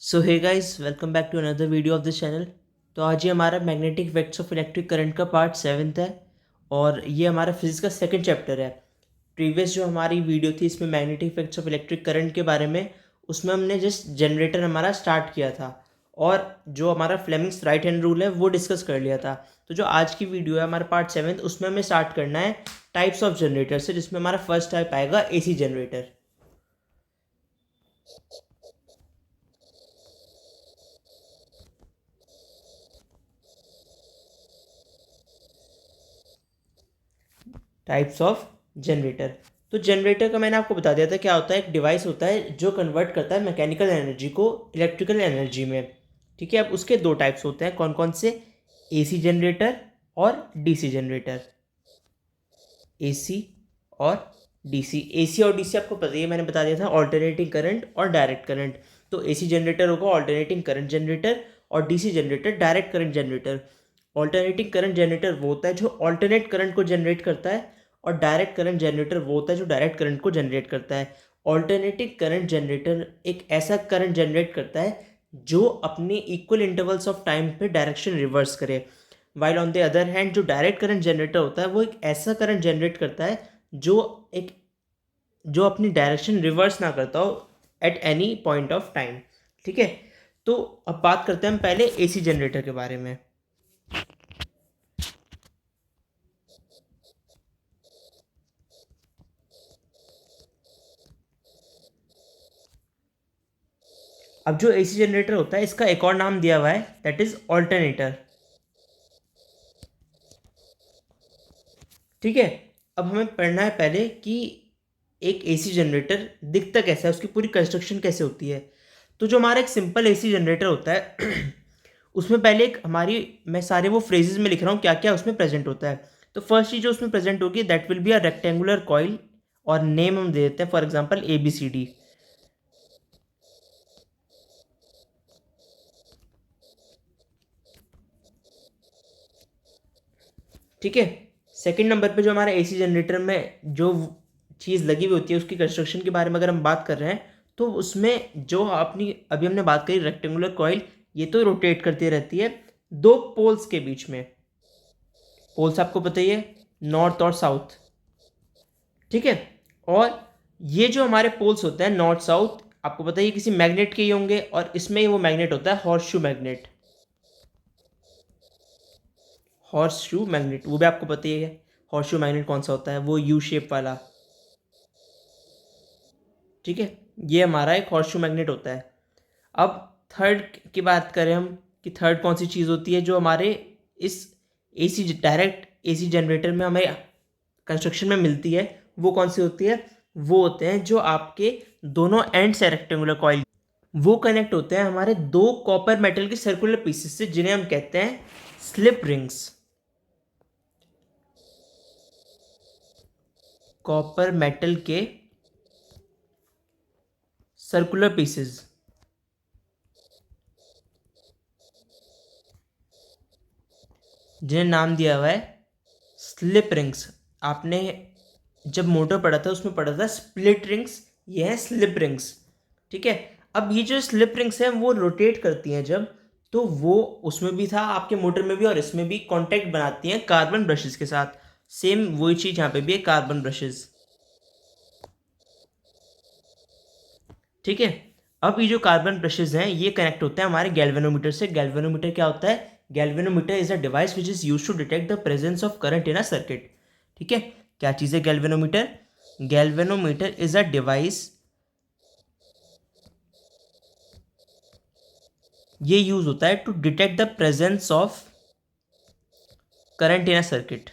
So hey guys, welcome back to another video of this channel. तो आज ये हमारा magnetic effects of electric current का part 7 है और ये हमारा फिजिक्स का सेकंड चैप्टर है। प्रीवियस जो हमारी वीडियो थी इसमें magnetic effects of electric current के बारे में, उसमें हमने जस्ट जनरेटर हमारा स्टार्ट किया था और जो हमारा फ्लेमिंग्स राइट हैंड रूल है वो डिस्कस कर लिया था। तो जो आज की वीडियो है हमारा पार्ट 7, उसमें हमें स्टार्ट करना है टाइप्स ऑफ जनरेटर से, जिसमें हमारा फर्स्ट टाइप आएगा AC generator. Types of generator. तो जनरेटर का मैंने आपको बता दिया था क्या होता है। एक डिवाइस होता है जो कन्वर्ट करता है मैकेनिकल एनर्जी को इलेक्ट्रिकल एनर्जी में। ठीक है, अब उसके दो टाइप्स होते हैं, कौन कौन से? एसी जनरेटर और डीसी जनरेटर। एसी और डीसी। एसी और डीसी आपको पता ही है, मैंने बता दिया था, ऑल्टरनेटिंग करंट और डायरेक्ट करंट। तो एसी जनरेटर होगा ऑल्टरनेटिंग करंट जनरेटर और DC generator direct current generator. Alternating current generator वो होता है जो ऑल्टरनेट करंट को जनरेट करता है और डायरेक्ट करंट जनरेटर वो होता है जो डायरेक्ट करंट को जनरेट करता है। ऑल्टरनेटिंग करंट जनरेटर एक ऐसा करंट जनरेट करता है जो अपने इक्वल इंटरवल्स ऑफ टाइम पे डायरेक्शन रिवर्स करे। While on the other hand जो डायरेक्ट करंट जनरेटर होता है वो एक ऐसा करंट जनरेट करता है जो एक जो अपनी डायरेक्शन रिवर्स ना करता हो at any point of time. ठीक है, तो अब बात करते हैं हम पहले एसी जनरेटर के बारे में। अब जो एसी जनरेटर होता है इसका एक और नाम दिया हुआ है, दैट इज ऑल्टरनेटर। ठीक है, अब हमें पढ़ना है पहले कि एक एसी जनरेटर दिखता कैसा है, उसकी पूरी कंस्ट्रक्शन कैसे होती है। तो जो हमारा एक सिंपल एसी जनरेटर होता है उसमें पहले एक हमारी, मैं सारे वो फ्रेजेस में लिख रहा हूँ क्या क्या उसमें प्रेजेंट होता है। तो फर्स्ट चीज जो उसमें प्रेजेंट होगी that will be a rectangular coil और नेम हम दे देते हैं, फॉर एग्जांपल ABCD। ठीक है, सेकंड नंबर पे जो हमारा एसी जनरेटर में जो चीज़ लगी हुई होती है उसकी कंस्ट्रक्शन के बारे में अगर हम बात कर रहे हैं, तो उसमें जो अपनी अभी हमने बात करी रेक्टेंगुलर कॉइल, ये तो रोटेट करती रहती है दो पोल्स के बीच में। पोल्स आपको पता ही है, नॉर्थ और साउथ। ठीक है, और ये जो हमारे पोल्स होते हैं नॉर्थ साउथ, आपको पता ही है किसी मैग्नेट के ही होंगे, और इसमें ही वो मैग्नेट होता है horse shoe magnet. Horse shoe magnet वो भी आपको पता ही है। हॉर्स शू मैग्नेट कौन सा होता है? वो यू शेप वाला। ठीक है, ये हमारा एक हॉर्स शू मैग्नेट होता है। अब थर्ड की बात करें हम कि थर्ड कौन सी चीज़ होती है जो हमारे इस एसी डायरेक्ट एसी जनरेटर में हमें कंस्ट्रक्शन में मिलती है, वो कौन सी होती है? वो होते हैं जो आपके दोनों एंड से रेक्टेंगुलर कॉइल वो कनेक्ट होते हैं हमारे दो कॉपर मेटल के सर्कुलर पीसेस से, जिन्हें हम कहते हैं स्लिप रिंग्स। कॉपर मेटल के सर्कुलर पीसेस, जिन्हें नाम दिया हुआ है स्लिप रिंग्स। आपने जब मोटर पढ़ा था उसमें पढ़ा था स्प्लिट रिंग्स, ये है स्लिप रिंग्स। ठीक है, अब ये जो स्लिप रिंग्स हैं वो रोटेट करती हैं जब, तो वो उसमें भी था आपके मोटर में भी और इसमें भी कांटेक्ट बनाती हैं कार्बन ब्रशेस के साथ। सेम वही चीज़ यहाँ पे भी है, कार्बन ब्रशेस। ठीक है, अब ये जो कार्बन ब्रशेस हैं ये कनेक्ट होते हैं हमारे गैल्वेनोमीटर से। गैल्वेनोमीटर क्या होता है? Galvanometer is a device which is use to detect the presence of current in a circuit. ठीक है, क्या चीज़ है galvanometer? Galvanometer is a device, ये यूज होता है to detect the presence of current in a circuit.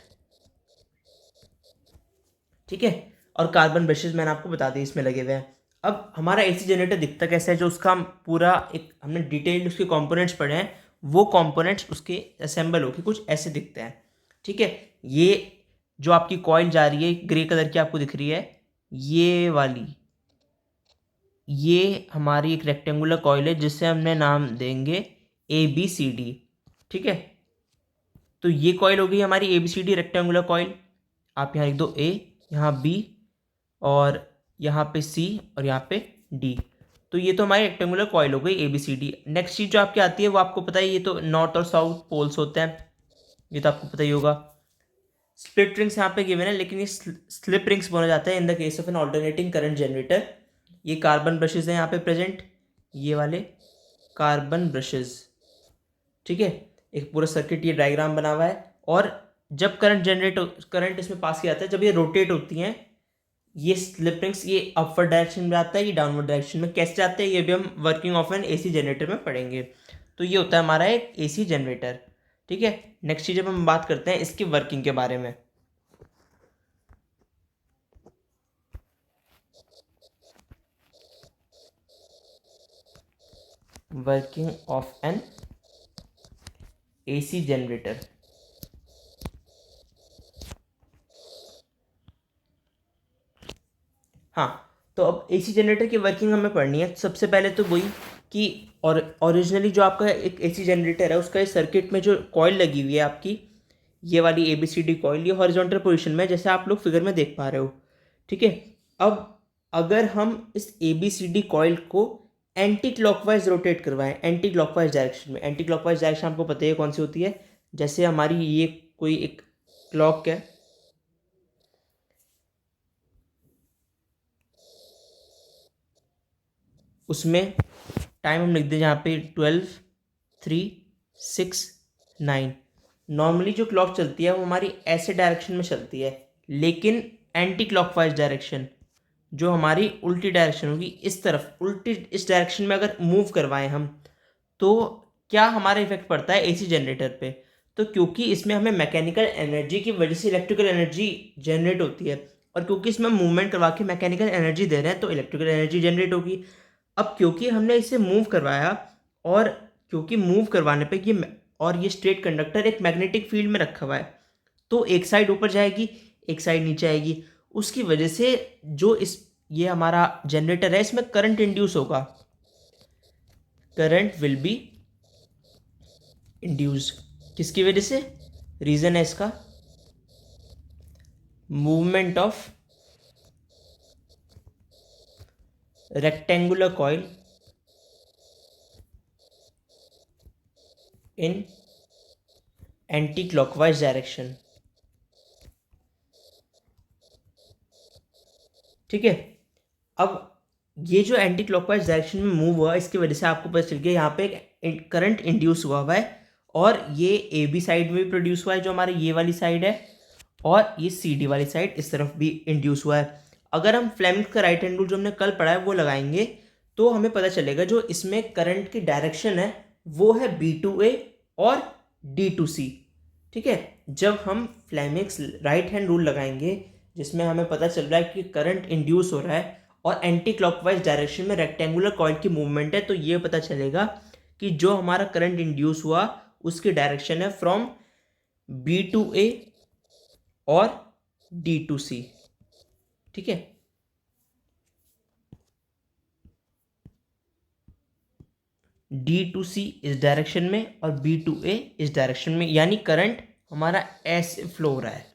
ठीक है, और कार्बन ब्रशेस मैंने आपको बता दी इसमें लगे हुए हैं। अब हमारा एसी जनरेटर दिखता कैसा है, जो उसका हम पूरा एक हमने डिटेल्ड उसके कंपोनेंट्स पढ़े हैं, वो कंपोनेंट्स उसके असेंबल होके कुछ ऐसे दिखते हैं। ठीक है, ये जो आपकी कॉइल जा रही है ग्रे कलर की आपको दिख रही है, ये वाली, ये हमारी एक रेक्टेंगुलर कॉइल है जिससे हमने नाम देंगे ABCD। ठीक है, तो ये कॉइल हो गई हमारी ABCD रेक्टेंगुलर कॉइल। आप यहाँ लिख दो A, यहाँ B, और यहाँ पे C, और यहाँ पे D। तो ये तो हमारी रेक्टेंगुलर कॉइल हो गई ABCD। नेक्स्ट चीज़ जो आपकी आती है वो आपको पता है, ये तो नॉर्थ और साउथ पोल्स होते हैं, ये तो आपको पता ही होगा। स्प्लिट रिंग्स यहाँ पे गिवन है, लेकिन ये स्लिप रिंग्स बोला जाता है in the case of an alternating current generator. ये कार्बन ब्रशेज हैं यहाँ पे प्रेजेंट, ये वाले कार्बन ब्रशेज, ठीक है। एक पूरा सर्किट ये डायग्राम बना हुआ है, और जब करंट इसमें पास किया जाता है, जब ये रोटेट होती हैं ये स्लिप रिंग्स, ये अपवर्ड डायरेक्शन में जाता है, ये डाउनवर्ड डायरेक्शन में कैसे जाते हैं ये भी हम working of an AC generator में पढ़ेंगे। तो ये होता है हमारा एक AC जनरेटर, ठीक है। नेक्स्ट चीज़ अब हम बात करते हैं इसकी वर्किंग के बारे में। Working of an AC generator. हाँ, तो अब AC जनरेटर की वर्किंग हमें पढ़नी है। सबसे पहले तो वही कि और ओरिजिनली जो आपका एक AC जनरेटर है उसका इस सर्किट में जो कॉइल लगी हुई है आपकी, ये वाली ABCD कॉइल, ये हॉरिजॉन्टल पोजीशन में, जैसे आप लोग फिगर में देख पा रहे हो, ठीक है। अब अगर हम इस ABCD कॉइल को एंटी क्लॉकवाइज रोटेट करवाएं, एंटी क्लॉकवाइज डायरेक्शन में, एंटी क्लॉकवाइज डायरेक्शन आपको पता है कौन सी होती है। जैसे हमारी ये कोई एक क्लॉक है, उसमें टाइम हम लिख दें यहाँ पे 12, 3, 6, 9। नॉर्मली जो क्लॉक चलती है वो हमारी ऐसे डायरेक्शन में चलती है, लेकिन एंटी क्लॉकवाइज डायरेक्शन जो हमारी उल्टी डायरेक्शन होगी, इस तरफ उल्टी इस डायरेक्शन में अगर मूव करवाएं हम, तो क्या हमारा इफेक्ट पड़ता है AC जनरेटर पे। तो क्योंकि इसमें हमें मैकेनिकल एनर्जी की वजह से इलेक्ट्रिकल एनर्जी जनरेट होती है, और क्योंकि इसमें मूवमेंट करवा के मैकेनिकल एनर्जी दे रहे हैं, तो इलेक्ट्रिकल एनर्जी जनरेट होगी। अब क्योंकि हमने इसे मूव करवाया, और क्योंकि मूव करवाने पे ये स्ट्रेट कंडक्टर एक मैग्नेटिक फील्ड में रखा हुआ है, तो एक साइड ऊपर जाएगी, एक साइड नीचे आएगी। उसकी वजह से जो ये हमारा जनरेटर है इसमें करंट इंड्यूस होगा, करंट विल बी इंड्यूस। किसकी वजह से? रीजन है इसका movement of rectangular coil in anti clockwise direction, ठीक है। अब ये जो एंटी क्लॉकवाइज डायरेक्शन में मूव हुआ, इसकी वजह से आपको पता चल गया यहाँ पे एक करंट इंड्यूस हुआ है, और ये AB साइड में भी प्रोड्यूस हुआ है जो हमारी ये वाली साइड है, और ये CD वाली साइड इस तरफ भी इंड्यूस हुआ है। अगर हम फ्लेमिंग्स का राइट हैंड रूल जो हमने कल पढ़ा है वो लगाएंगे, तो हमें पता चलेगा जो इसमें करंट की डायरेक्शन है वो है B2A और D2C, ठीक है। जब हम फ्लेमिंग्स राइट हैंड रूल लगाएंगे, जिसमें हमें पता चल रहा है कि करंट इंड्यूस हो रहा है और एंटी क्लॉकवाइज डायरेक्शन में रेक्टेंगुलर कॉइल की मूवमेंट है, तो ये पता चलेगा कि जो हमारा करंट इंड्यूस हुआ उसकी डायरेक्शन है फ्रॉम B2A और D2C, ठीक है। D2C इस डायरेक्शन में और B2A इस डायरेक्शन में, यानी करंट हमारा ऐसे फ्लो हो रहा है,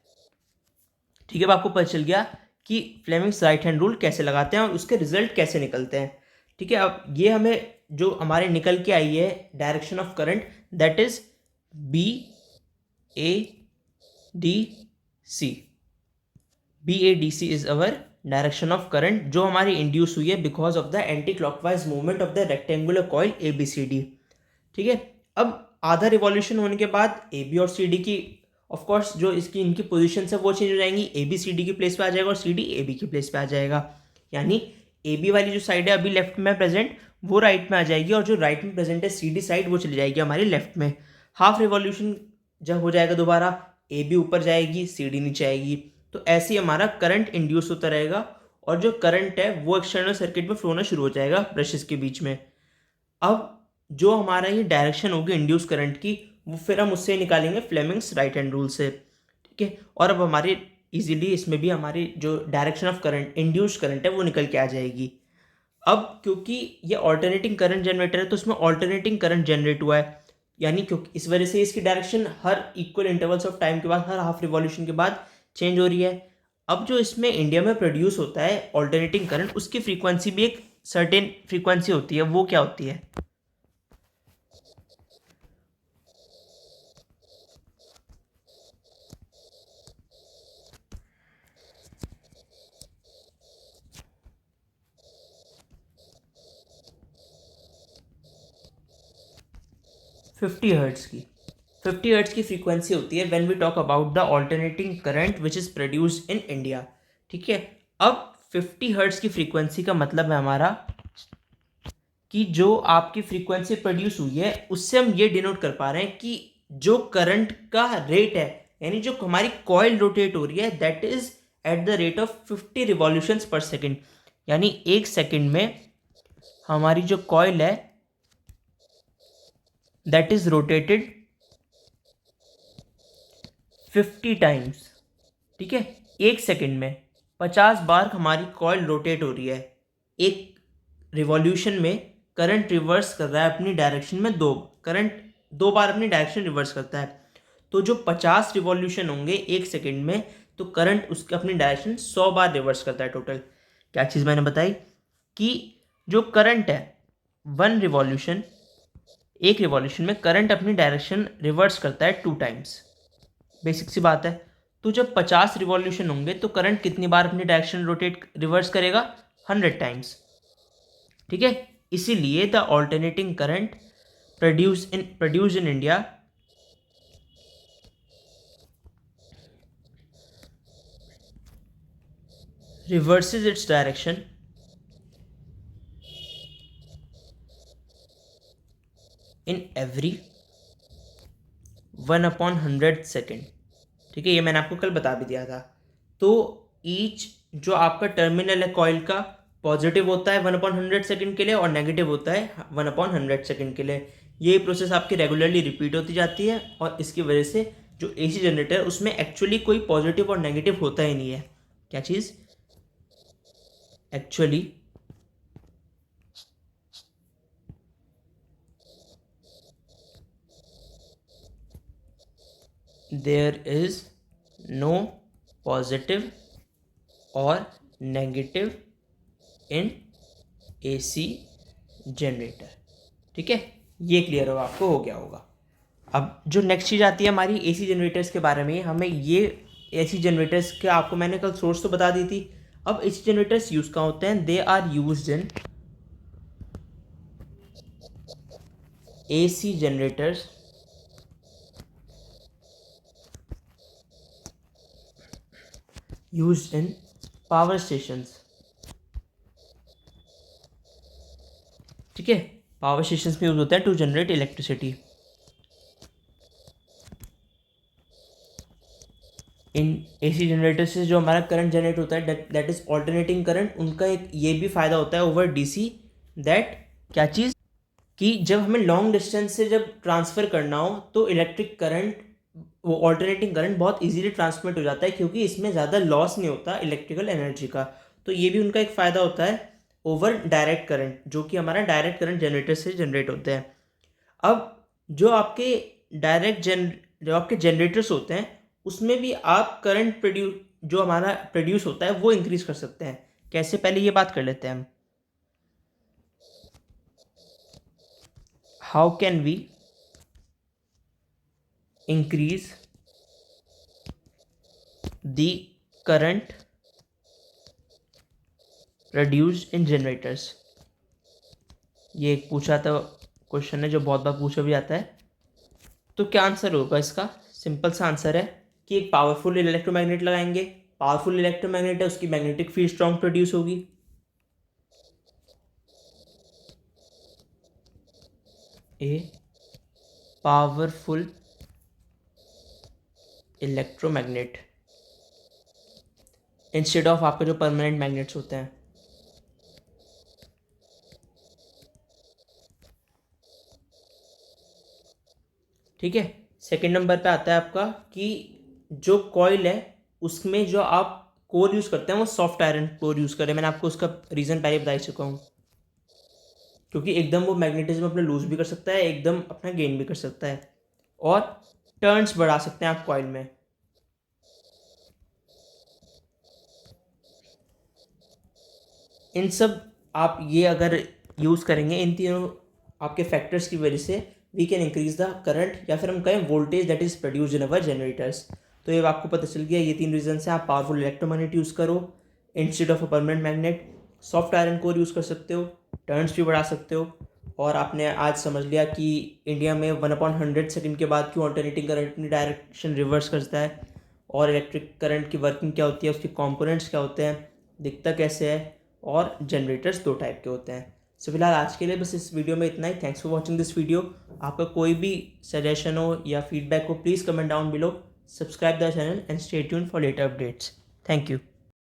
ठीक है। अब आपको पता चल गया कि फ्लेमिंग्स राइट हैंड रूल कैसे लगाते हैं और उसके रिजल्ट कैसे निकलते हैं, ठीक है। अब ये हमें जो हमारे निकल के आई है direction of current, that is BADC। BADC is our direction of current जो हमारी इंड्यूस हुई है because of the anti clockwise movement of the rectangular coil ABCD, ठीक है। अब आधा रिवॉल्यूशन होने के बाद AB और CD की ऑफ कोर्स जो इनकी पोजीशन है वो चेंज हो जाएंगी, AB CD की प्लेस पे आ जाएगा और CD AB की प्लेस पे आ जाएगा, यानी AB वाली जो साइड है अभी लेफ्ट में प्रेजेंट वो राइट में आ जाएगी, और जो राइट में प्रेजेंट है CD साइड वो चली जाएगी हमारी लेफ्ट में। हाफ रिवॉल्यूशन जब हो जाएगा दोबारा, AB ऊपर जाएगी, CD नीचे आएगी, तो ऐसे ही हमारा करंट इंड्यूस होता रहेगा, और जो करंट है वो एक्सटर्नल सर्किट में फ्लो होना शुरू हो जाएगा ब्रशेस के बीच में। अब जो हमारा ये डायरेक्शन होगी इंड्यूस करंट की, वो फिर हम उससे निकालेंगे फ्लेमिंग्स राइट हैंड रूल से, ठीक है। और अब हमारे इजीली इसमें भी हमारी जो direction of current induce current है वो निकल के आ जाएगी। अब क्योंकि ये ऑल्टरनेटिंग करंट जनरेटर है, तो इसमें ऑल्टरनेटिंग करंट जनरेट हुआ है, यानी क्योंकि इस वजह से इसकी direction her equal intervals of time के बाद, हर हाफ रिवॉल्यूशन के बाद चेंज हो रही है। अब जो इसमें इंडिया में प्रोड्यूस होता है ऑल्टरनेटिंग करंट, उसकी फ्रीक्वेंसी भी एक सर्टेन फ्रीक्वेंसी होती है, वो क्या होती है? फिफ्टी हर्ट्स की 50 हर्ट्ज की फ्रीक्वेंसी होती है when we talk about the alternating current which is produced in India. ठीक है, अब 50 हर्ट्ज की फ्रीक्वेंसी का मतलब है हमारा कि जो आपकी फ्रीक्वेंसी प्रोड्यूस हुई है उससे हम ये डिनोट कर पा रहे हैं कि जो करंट का रेट है, यानी जो हमारी कॉइल रोटेट हो रही है, that is at the rate of 50 revolutions पर सेकेंड। यानी एक सेकेंड में हमारी जो कॉइल है दैट इज रोटेटेड 50 टाइम्स। ठीक है, एक सेकेंड में 50 बार हमारी कॉइल रोटेट हो रही है। एक रिवॉल्यूशन में करंट रिवर्स कर रहा है अपनी डायरेक्शन में, करंट 2 बार अपनी डायरेक्शन रिवर्स करता है। तो जो 50 रिवॉल्यूशन होंगे एक सेकेंड में, तो करंट उसके अपनी डायरेक्शन 100 बार रिवर्स करता है टोटल। क्या चीज़ मैंने बताई कि जो करंट है एक रिवॉल्यूशन में करंट अपनी डायरेक्शन रिवर्स करता है 2 टाइम्स। बेसिक सी बात है। तो जब 50 रिवॉल्यूशन होंगे तो करंट कितनी बार अपनी डायरेक्शन रिवर्स करेगा? 100 टाइम्स। ठीक है, इसीलिए the alternating current produce in India reverses its direction in every 1/100 second. ठीक है, ये मैंने आपको कल बता भी दिया था। तो ईच जो आपका टर्मिनल है कॉइल का, पॉजिटिव होता है 1/100 सेकेंड के लिए और नेगेटिव होता है 1/100 सेकेंड के लिए। ये प्रोसेस आपकी रेगुलरली रिपीट होती जाती है और इसकी वजह से जो एसी जनरेटर उसमें एक्चुअली कोई पॉजिटिव और नेगेटिव होता ही नहीं है। क्या चीज़? Actually there is no positive और नेगेटिव इन एसी जनरेटर। ठीक है, ये क्लियर होगा, आपको हो गया होगा। अब जो नेक्स्ट चीज़ आती है हमारी एसी जनरेटर्स के बारे में, हमें ये एसी जनरेटर्स के आपको मैंने कल सोर्स तो बता दी थी। अब एसी जनरेटर्स यूज़ कहाँ होते हैं? They are used in AC generators used in power stations। ठीक है, पावर स्टेशंस में यूज होता है टू जनरेट इलेक्ट्रिसिटी। इन एसी जनरेटर से जो हमारा करंट जनरेट होता है दैट इज ऑल्टरनेटिंग करंट, उनका एक ये भी फायदा होता है ओवर डीसी, दैट क्या चीज़ कि जब हमें लॉन्ग डिस्टेंस से जब ट्रांसफ़र करना हो तो इलेक्ट्रिक करंट, वो ऑल्टरनेटिंग करंट बहुत इजीली ट्रांसमिट हो जाता है क्योंकि इसमें ज़्यादा लॉस नहीं होता इलेक्ट्रिकल एनर्जी का। तो ये भी उनका एक फ़ायदा होता है ओवर डायरेक्ट करंट, जो कि हमारा डायरेक्ट करंट जनरेटर से जनरेट होते हैं। अब जो आपके जो आपके जनरेटर्स होते हैं उसमें भी आप करंट जो हमारा प्रोड्यूस होता है वो इंक्रीज़ कर सकते हैं। कैसे, पहले ये बात कर लेते हैं हम। How can we increase the current produced in generators? ये एक पूछा था क्वेश्चन है जो बहुत बार पूछा भी जाता है। तो क्या आंसर होगा इसका? सिंपल सा आंसर है कि एक पावरफुल इलेक्ट्रोमैग्नेट लगाएंगे। पावरफुल इलेक्ट्रोमैग्नेट है, उसकी मैग्नेटिक फील्ड स्ट्रॉन्ग प्रोड्यूस होगी। A powerful electromagnet instead of आपके जो परमानेंट मैग्नेट्स होते हैं। ठीक है, सेकंड नंबर पे आता है आपका कि जो कॉइल है उसमें जो आप कोर यूज़ करते हैं वो सॉफ्ट आयरन कोर यूज़ करें। मैंने आपको उसका रीज़न पहले बता ही चुका हूँ, क्योंकि एकदम वो मैग्नेटिज्म अपना लूज भी कर सकता है, एकदम अपना गेन भी कर सकता है, और टर्न्स बढ़ा सकते हैं आप कॉइल में। इन सब आप ये अगर यूज़ करेंगे इन तीनों आपके फैक्टर्स की वजह से we can increase the current या फिर हम कहें voltage that is produce in our generators. तो ये आपको पता चल गया, ये 3 रीज़न से आप पावरफुल इलेक्ट्रोमैग्नेट यूज़ करो instead of a permanent magnet. Soft iron core use कर सकते हो, टर्न्स भी बढ़ा सकते हो। और आपने आज समझ लिया कि इंडिया में 1/100 सेकंड के बाद क्यों ऑल्टरनेटिंग करंट अपनी डायरेक्शन रिवर्स करता है, और इलेक्ट्रिक करंट की वर्किंग क्या होती है, उसके कंपोनेंट्स क्या होते हैं, दिखता कैसे है, और जनरेटर्स 2 टाइप के होते हैं। सो फिलहाल आज के लिए बस इस वीडियो में इतना ही। Thanks for watching this video. आपका कोई भी सजेशन हो या फीडबैक हो, please comment down below. Subscribe the channel and stay tuned for later updates. Thank you.